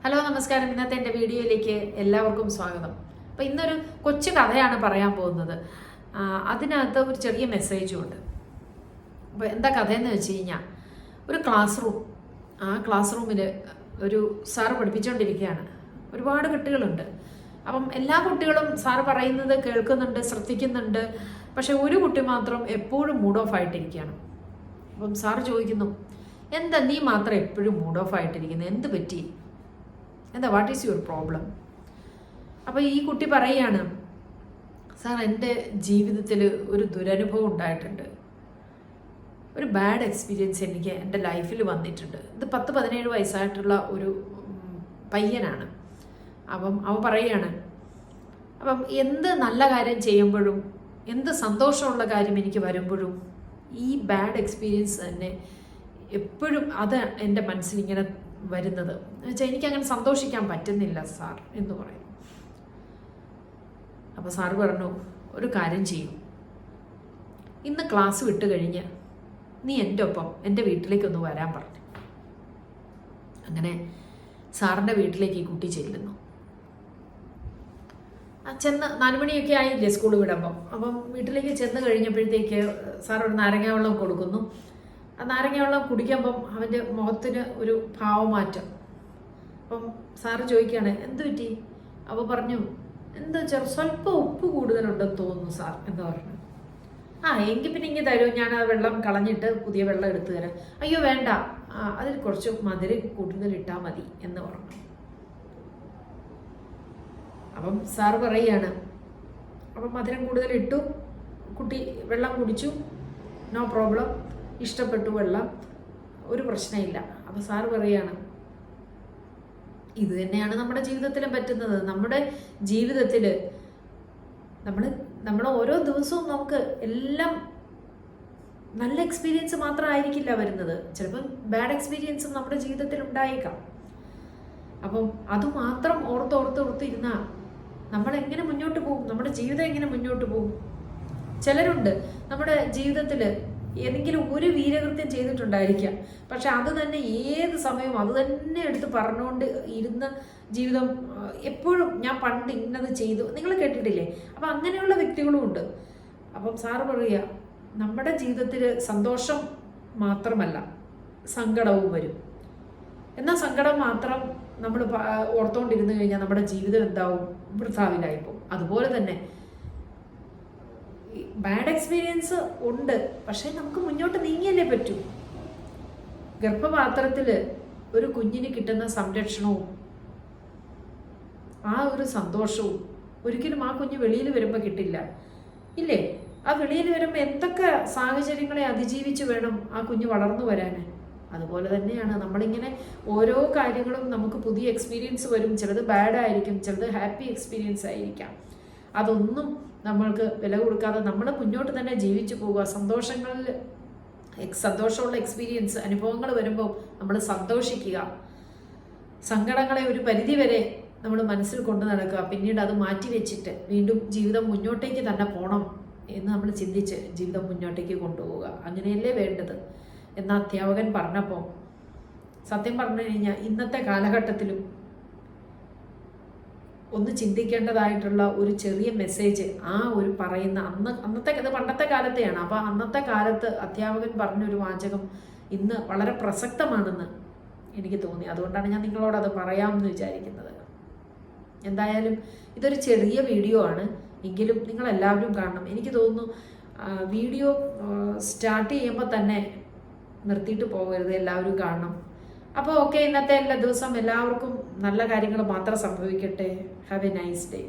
Hello നമസ്കാരം. ഇന്നത്തെ എൻ്റെ വീഡിയോയിലേക്ക് എല്ലാവർക്കും സ്വാഗതം. അപ്പോൾ ഇന്നൊരു കൊച്ചു കഥയാണ് പറയാൻ പോകുന്നത്. അതിനകത്ത് ഒരു ചെറിയ മെസ്സേജും ഉണ്ട്. അപ്പോൾ എന്താ കഥയെന്ന് വെച്ച് കഴിഞ്ഞാൽ, ഒരു ആ ക്ലാസ് റൂമിൽ ഒരു സാറ് പഠിപ്പിച്ചുകൊണ്ടിരിക്കുകയാണ്. ഒരുപാട് കുട്ടികളുണ്ട്. അപ്പം എല്ലാ കുട്ടികളും സാറ് പറയുന്നത് കേൾക്കുന്നുണ്ട്, ശ്രദ്ധിക്കുന്നുണ്ട്. പക്ഷെ ഒരു കുട്ടി മാത്രം എപ്പോഴും മൂഡ് ഓഫ് ആയിട്ടിരിക്കുകയാണ്. അപ്പം സാറ് ചോദിക്കുന്നു, എന്താ നീ മാത്രം എപ്പോഴും മൂഡ് ഓഫ് ആയിട്ടിരിക്കുന്നത്, എന്ത് പറ്റി, എന്താ, വാട്ട് ഈസ് യുവർ പ്രോബ്ലം? അപ്പോൾ ഈ കുട്ടി പറയുകയാണ്, സാർ എൻ്റെ ജീവിതത്തിൽ ഒരു ദുരനുഭവം ഉണ്ടായിട്ടുണ്ട്, ഒരു ബാഡ് എക്സ്പീരിയൻസ് എനിക്ക് എൻ്റെ ലൈഫിൽ വന്നിട്ടുണ്ട്. ഇത് 10-17 വയസ്സായിട്ടുള്ള ഒരു പയ്യനാണ്. അവൻ പറയുകയാണ്, അപ്പം എന്ത് നല്ല കാര്യം ചെയ്യുമ്പോഴും എന്ത് സന്തോഷമുള്ള കാര്യം എനിക്ക് വരുമ്പോഴും ഈ ബാഡ് എക്സ്പീരിയൻസ് തന്നെ എപ്പോഴും അത് എൻ്റെ മനസ്സിലിങ്ങനെ വരുന്നത് എന്ന് വെച്ചാൽ എനിക്കങ്ങനെ സന്തോഷിക്കാൻ പറ്റുന്നില്ല സാർ എന്ന് പറയും. അപ്പോൾ സാറ് പറഞ്ഞു, ഒരു കാര്യം ചെയ്യും, ഇന്ന് ക്ലാസ് വിട്ട് കഴിഞ്ഞ് നീ എൻ്റെ ഒപ്പം എൻ്റെ വീട്ടിലേക്കൊന്ന് വരാൻ പറഞ്ഞു. അങ്ങനെ സാറിൻ്റെ വീട്ടിലേക്ക് ഈ കുട്ടി ചെല്ലുന്നു. ചെന്ന് 4 മണിയൊക്കെ ആയില്ലേ സ്കൂൾ വിടുമ്പം. അപ്പം വീട്ടിലേക്ക് ചെന്ന് കഴിഞ്ഞപ്പോഴത്തേക്ക് സാർ ഒരു നാരങ്ങ വെള്ളം കൊടുക്കുന്നു. ആ നാരങ്ങ വെള്ളം കുടിക്കുമ്പം അവൻ്റെ മുഖത്തിന് ഒരു ഭാവമാറ്റം. അപ്പം സാറ് ചോദിക്കുകയാണ്, എന്ത് പറ്റി? അപ്പോൾ പറഞ്ഞു, എന്താ വെച്ചാൽ സ്വല്പം ഉപ്പ് കൂടുതലുണ്ടെന്ന് തോന്നുന്നു സാർ എന്ന് പറഞ്ഞു. എങ്കിൽ പിന്നെ ഇങ്ങനെ തരുമോ, ഞാൻ ആ വെള്ളം കളഞ്ഞിട്ട് പുതിയ വെള്ളം എടുത്തു തരാം. അയ്യോ വേണ്ട, അതിൽ കുറച്ച് മധുരം കൂടുതലിട്ടാൽ മതി എന്ന് പറഞ്ഞു. അപ്പം സാറ് പറയുകയാണ്, അപ്പം മധുരം കൂടുതലിട്ടു, കുട്ടി വെള്ളം കുടിച്ചു, നോ പ്രോബ്ലം, ഇഷ്ടപ്പെട്ടു വെള്ളം, ഒരു പ്രശ്നമില്ല. അപ്പോൾ സാറ് പറയുകയാണ്, ഇത് തന്നെയാണ് നമ്മുടെ ജീവിതത്തിലും പറ്റുന്നത്. നമ്മുടെ ജീവിതത്തിൽ നമ്മൾ ഓരോ ദിവസവും നമുക്ക് എല്ലാം നല്ല എക്സ്പീരിയൻസ് മാത്രമായിരിക്കില്ല വരുന്നത്. ചിലപ്പം ബാഡ് എക്സ്പീരിയൻസും നമ്മുടെ ജീവിതത്തിൽ ഉണ്ടായേക്കാം. അപ്പം അതുമാത്രം ഓർത്തിരുന്നാൽ നമ്മളെങ്ങനെ മുന്നോട്ട് പോകും, നമ്മുടെ ജീവിതം എങ്ങനെ മുന്നോട്ട് പോകും? ചിലരുണ്ട് നമ്മുടെ ജീവിതത്തിൽ ഏതെങ്കിലും ഒരു വീരകൃത്യം ചെയ്തിട്ടുണ്ടായിരിക്കാം, പക്ഷെ അത് തന്നെ ഏത് സമയവും അത് തന്നെ എടുത്ത് പറഞ്ഞുകൊണ്ട് ഇരുന്ന ജീവിതം എപ്പോഴും ഞാൻ പണ്ട് ഇന്നത് ചെയ്തു, നിങ്ങൾ കേട്ടിട്ടില്ലേ? അപ്പം അങ്ങനെയുള്ള വ്യക്തികളും ഉണ്ട്. അപ്പം സാറ് പറയുക, നമ്മുടെ ജീവിതത്തിൽ സന്തോഷം മാത്രമല്ല സങ്കടവും വരും. എന്നാൽ സങ്കടം മാത്രം നമ്മൾ ഓർത്തുകൊണ്ടിരുന്നു കഴിഞ്ഞാൽ നമ്മുടെ ജീവിതം എന്താവും, വൃഥാവിലായിപ്പോവും. അതുപോലെ തന്നെ ബാഡ് എക്സ്പീരിയൻസ് ഉണ്ട്, പക്ഷേ നമുക്ക് മുന്നോട്ട് നീങ്ങിയല്ലേ പറ്റൂ. ഗർഭപാത്രത്തിൽ ഒരു കുഞ്ഞിന് കിട്ടുന്ന സംരക്ഷണവും ആ ഒരു സന്തോഷവും ഒരിക്കലും ആ കുഞ്ഞ് വെളിയിൽ വരുമ്പോൾ കിട്ടില്ല, ഇല്ലേ? ആ വെളിയിൽ വരുമ്പോൾ എന്തൊക്കെ സാഹചര്യങ്ങളെ അതിജീവിച്ച് വേണം ആ കുഞ്ഞ് വളർന്നു വരാൻ. അതുപോലെ തന്നെയാണ് നമ്മളിങ്ങനെ ഓരോ കാര്യങ്ങളും നമുക്ക് പുതിയ എക്സ്പീരിയൻസ് വരും. ചിലത് ബാഡായിരിക്കും, ചിലത് ഹാപ്പി എക്സ്പീരിയൻസ് ആയിരിക്കാം. അതൊന്നും നമ്മൾക്ക് വില കൊടുക്കാതെ നമ്മൾ മുന്നോട്ട് തന്നെ ജീവിച്ചു പോവുക. സന്തോഷമുള്ള എക്സ്പീരിയൻസ് അനുഭവങ്ങൾ വരുമ്പോൾ നമ്മൾ സന്തോഷിക്കുക. സങ്കടങ്ങളെ ഒരു പരിധി വരെ നമ്മൾ മനസ്സിൽ കൊണ്ടു നടക്കുക. പിന്നീട് അത് മാറ്റി വെച്ചിട്ട് വീണ്ടും ജീവിതം മുന്നോട്ടേക്ക് തന്നെ പോകണം എന്ന് നമ്മൾ ചിന്തിച്ച് ജീവിതം മുന്നോട്ടേക്ക് കൊണ്ടുപോവുക. അങ്ങനെയല്ലേ വേണ്ടത് എന്ന അധ്യാപകൻ പറഞ്ഞപ്പോൾ സത്യം പറഞ്ഞു കഴിഞ്ഞാൽ ഇന്നത്തെ കാലഘട്ടത്തിലും ഒന്ന് ചിന്തിക്കേണ്ടതായിട്ടുള്ള ഒരു ചെറിയ മെസ്സേജ് ആ ഒരു പറയുന്ന ഇത് പണ്ടത്തെ കാലത്തെയാണ്. അപ്പോൾ അന്നത്തെ കാലത്ത് അധ്യാപകൻ പറഞ്ഞൊരു വാചകം ഇന്ന് വളരെ പ്രസക്തമാണെന്ന് എനിക്ക് തോന്നി. അതുകൊണ്ടാണ് ഞാൻ നിങ്ങളോടത് പറയാമെന്ന് വിചാരിക്കുന്നത്. എന്തായാലും ഇതൊരു ചെറിയ വീഡിയോ ആണ്, എങ്കിലും നിങ്ങളെല്ലാവരും കാണണം. എനിക്ക് തോന്നുന്നു വീഡിയോ സ്റ്റാർട്ട് ചെയ്യുമ്പോൾ തന്നെ നിർത്തിയിട്ട് പോകരുത്, എല്ലാവരും കാണണം. അപ്പോൾ ഓക്കെ, ഇന്നത്തെ എല്ലാ ദിവസം എല്ലാവർക്കും നല്ല കാര്യങ്ങൾ മാത്രം സംഭവിക്കട്ടെ. Have A nice day.